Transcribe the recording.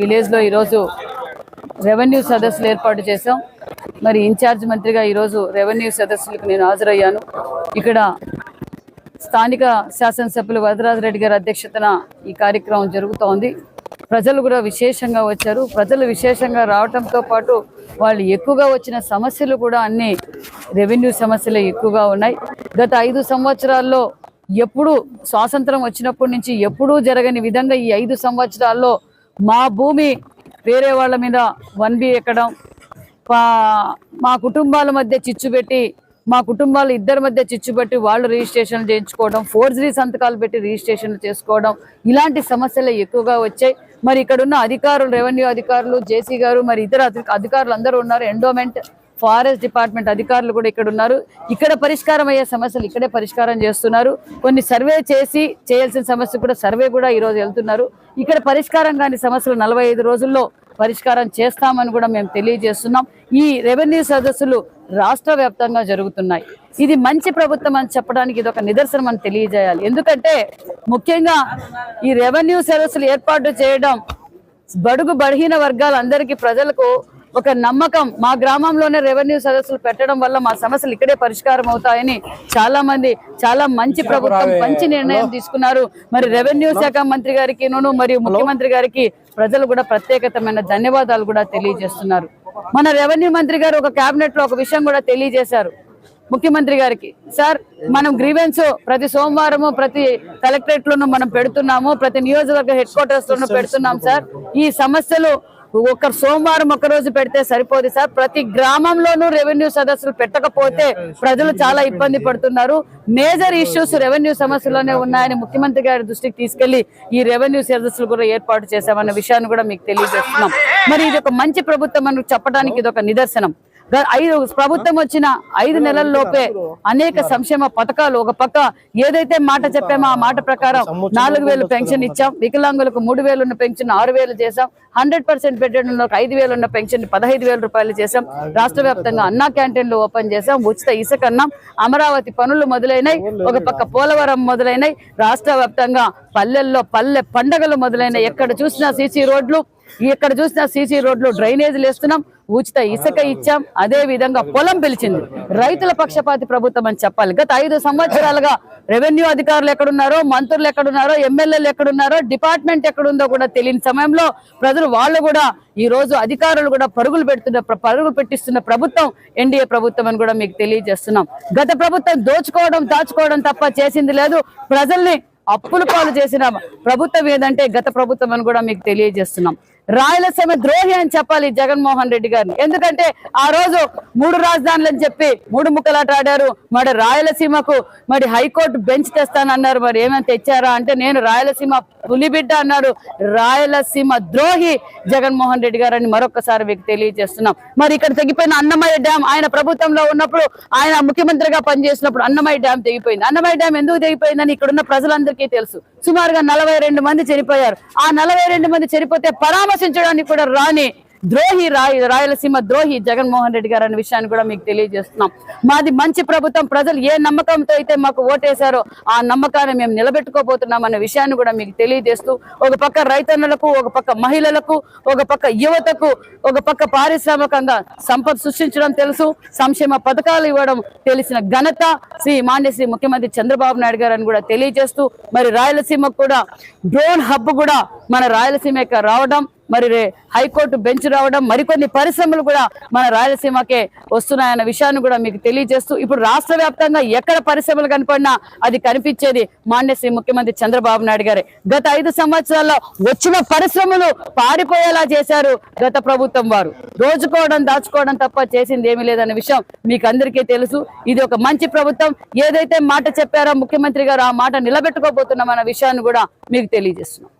విలేజ్లో ఈరోజు రెవెన్యూ సదస్సులు ఏర్పాటు చేశాం. మరి ఇన్ఛార్జ్ మంత్రిగా ఈరోజు రెవెన్యూ సదస్సులకు నేను హాజరయ్యాను. ఇక్కడ స్థానిక శాసనసభ్యులు వరదరాజరెడ్డి గారి అధ్యక్షతన ఈ కార్యక్రమం జరుగుతోంది. ప్రజలు కూడా విశేషంగా వచ్చారు. ప్రజలు విశేషంగా రావడంతో పాటు వాళ్ళు ఎక్కువగా వచ్చిన సమస్యలు కూడా అన్ని రెవెన్యూ సమస్యలే ఎక్కువగా ఉన్నాయి. గత 5 సంవత్సరాల్లో ఎప్పుడు స్వాతంత్రం వచ్చినప్పటి నుంచి ఎప్పుడూ జరగని విధంగా ఈ 5 సంవత్సరాల్లో మా భూమి వేరే వాళ్ళ మీద 1B ఎక్కడం, మా కుటుంబాల మధ్య చిచ్చు పెట్టి, మా కుటుంబాలు ఇద్దరి మధ్య చిచ్చు పెట్టి వాళ్ళు రిజిస్ట్రేషన్ చేయించుకోవడం, ఫోర్జరీ సంతకాలు పెట్టి రిజిస్ట్రేషన్ చేసుకోవడం, ఇలాంటి సమస్యలు ఎక్కువగా వచ్చాయి. మరి ఇక్కడ ఉన్న అధికారులు, రెవెన్యూ అధికారులు, జేసీ గారు, మరి ఇతర అధికారులు అందరూ ఉన్నారు. ఎండోమెంట్, ఫారెస్ట్ డిపార్ట్మెంట్ అధికారులు కూడా ఇక్కడ ఉన్నారు. ఇక్కడ పరిష్కారం అయ్యే సమస్యలు ఇక్కడే పరిష్కారం చేస్తున్నారు. కొన్ని సర్వే చేయాల్సిన సమస్య కూడా సర్వే కూడా ఈరోజు వెళ్తున్నారు. ఇక్కడ పరిష్కారం కాని సమస్యలు 45 రోజుల్లో పరిష్కారం చేస్తామని కూడా మేము తెలియజేస్తున్నాం. ఈ రెవెన్యూ సదస్సులు రాష్ట్ర వ్యాప్తంగా జరుగుతున్నాయి. ఇది మంచి ప్రభుత్వం అని చెప్పడానికి ఇది ఒక నిదర్శనం అని తెలియజేయాలి. ఎందుకంటే ముఖ్యంగా ఈ రెవెన్యూ సదస్సులు ఏర్పాటు చేయడం బడుగు బలహీన వర్గాలందరికీ, ప్రజలకు ఒక నమ్మకం. మా గ్రామంలోనే రెవెన్యూ సదస్సులు పెట్టడం వల్ల మా సమస్యలు ఇక్కడే పరిష్కారం అవుతాయని చాలా మంది, చాలా మంచి ప్రభుత్వం మంచి నిర్ణయం తీసుకున్నారు. మరి రెవెన్యూ శాఖ మంత్రి గారికి మరియు ముఖ్యమంత్రి గారికి ప్రజలు కూడా ప్రత్యేకమైన ధన్యవాదాలు కూడా తెలియజేస్తున్నారు. మన రెవెన్యూ మంత్రి గారు ఒక కేబినెట్ లో ఒక విషయం కూడా తెలియజేశారు ముఖ్యమంత్రి గారికి. సార్, మనం గ్రీవెన్స్ ప్రతి సోమవారము ప్రతి కలెక్టరేట్ లోనూ మనం పెడుతున్నాము, ప్రతి నియోజకవర్గ హెడ్ క్వార్టర్స్ లోనూ పెడుతున్నాం సార్. ఈ సమస్యలు సోమవారం ఒక రోజు పెడితే సరిపోదు సార్. ప్రతి గ్రామంలోనూ రెవెన్యూ సదస్సులు పెట్టకపోతే ప్రజలు చాలా ఇబ్బంది పడుతున్నారు. మేజర్ ఇష్యూస్ రెవెన్యూ సమస్యలోనే ఉన్నాయని ముఖ్యమంత్రి గారి దృష్టికి తీసుకెళ్లి ఈ రెవెన్యూ సదస్సులు కూడా ఏర్పాటు చేశామన్న విషయాన్ని కూడా మీకు తెలియజేస్తున్నాం. మరి ఇది ఒక మంచి ప్రభుత్వం అని చెప్పడానికి ఇది ఒక నిదర్శనం. ప్రభుత్వం వచ్చిన 5 నెలల్లోపే అనేక సంక్షేమ పథకాలు, ఒక పక్క ఏదైతే మాట చెప్పామో ఆ మాట ప్రకారం 4000 పెన్షన్ ఇచ్చాం, వికలాంగులకు 3000 ఉన్న పెన్షన్ 6000 చేశాం, 100% బెడ్డెడ్లో 5000 ఉన్న పెన్షన్ 15000 రూపాయలు చేశాం, రాష్ట్ర వ్యాప్తంగా అన్నా క్యాంటీన్లు ఓపెన్ చేశాం, ఉచిత ఇసుక అన్నాం, అమరావతి పనులు మొదలైనాయి, ఒక పక్క పోలవరం మొదలైనాయి, రాష్ట్ర వ్యాప్తంగా పల్లెల్లో పల్లె పండగలు మొదలైనాయి. ఎక్కడ చూసినా సీసీ రోడ్లు డ్రైనేజీలు వేస్తున్నాం, ఉచిత ఇసుక ఇచ్చాం, అదే విధంగా పొలం పిలిచింది. రైతుల పక్షపాతి ప్రభుత్వం అని చెప్పాలి. గత 5 సంవత్సరాలుగా రెవెన్యూ అధికారులు ఎక్కడున్నారో, మంత్రులు ఎక్కడున్నారో, ఎమ్మెల్యేలు ఎక్కడున్నారో, డిపార్ట్మెంట్ ఎక్కడుందో కూడా తెలియని సమయంలో ప్రజలు వాళ్ళు కూడా ఈ రోజు అధికారులు కూడా పరుగులు పెట్టిస్తున్న ప్రభుత్వం ఎన్డీఏ ప్రభుత్వం అని కూడా మీకు తెలియజేస్తున్నాం. గత ప్రభుత్వం దాచుకోవడం తప్ప చేసింది లేదు. ప్రజల్ని అప్పుల పాలు చేసిన ప్రభుత్వం ఏదంటే గత ప్రభుత్వం అని కూడా మీకు తెలియజేస్తున్నాం. రాయలసీమ ద్రోహి అని చెప్పాలి జగన్మోహన్ రెడ్డి గారిని. ఎందుకంటే ఆ రోజు 3 రాజధానులు అని చెప్పి 3 ముక్కలాట ఆడారు. మరి రాయలసీమకు మరి హైకోర్టు బెంచ్ తెస్తానన్నారు. మరి ఏమైనా తెచ్చారా అంటే నేను రాయలసీమ పులిబిడ్డ అన్నారు. రాయలసీమ ద్రోహి జగన్మోహన్ రెడ్డి గారు అని మరొకసారి మీకు తెలియజేస్తున్నాం. మరి ఇక్కడ తెగిపోయిన అన్నమయ్య డ్యాం, ఆయన ప్రభుత్వంలో ఉన్నప్పుడు, ఆయన ముఖ్యమంత్రిగా పనిచేసినప్పుడు అన్నమయ్య డ్యాం తెగిపోయింది. అన్నమయ్య డ్యాం ఎందుకు తెగిపోయిందని ఇక్కడున్న ప్రజలందరికీ తెలుసు. సుమారుగా 42 మంది చనిపోయారు. ఆ 42 మంది చనిపోతే పరామర్శించడానికి కూడా రాని ద్రోహి రాయలసీమ ద్రోహి జగన్మోహన్ రెడ్డి గారు అనే విషయాన్ని కూడా మీకు తెలియజేస్తున్నాం. మాది మంచి ప్రభుత్వం. ప్రజలు ఏ నమ్మకంతో అయితే మాకు ఓటేశారో ఆ నమ్మకాన్ని మేము నిలబెట్టుకోబోతున్నాం అనే విషయాన్ని కూడా మీకు తెలియజేస్తూ, ఒక పక్క రైతన్నులకు, ఒక పక్క మహిళలకు, ఒక పక్క యువతకు, ఒక పక్క పారిశ్రామికంగా సంపద సృష్టించడం తెలుసు, సంక్షేమ పథకాలు ఇవ్వడం తెలిసిన ఘనత మాన్యశ్రీ ముఖ్యమంత్రి చంద్రబాబు నాయుడు గారు అని కూడా తెలియజేస్తూ, మరి రాయలసీమకు కూడా డ్రోన్ హబ్ కూడా మన రాయలసీమకి రావడం, మరి హైకోర్టు బెంచ్ రావడం, మరికొన్ని పరిశ్రమలు కూడా మన రాయలసీమకే వస్తున్నాయన్న విషయాన్ని కూడా మీకు తెలియజేస్తూ, ఇప్పుడు రాష్ట్ర వ్యాప్తంగా ఎక్కడ పరిశ్రమలు కనపడినా అది కనిపించేది మాన్యశ్రీ ముఖ్యమంత్రి చంద్రబాబు నాయుడు గారే. గత 5 సంవత్సరాల్లో వచ్చిన పరిశ్రమలు పారిపోయేలా చేశారు గత ప్రభుత్వం వారు. దాచుకోవడం తప్ప చేసింది ఏమీ లేదన్న విషయం మీకు అందరికీ తెలుసు. ఇది ఒక మంచి ప్రభుత్వం. ఏదైతే మాట చెప్పారో ముఖ్యమంత్రి గారు ఆ మాట నిలబెట్టుకోబోతున్నాం అన్న విషయాన్ని కూడా మీకు తెలియజేస్తున్నాం.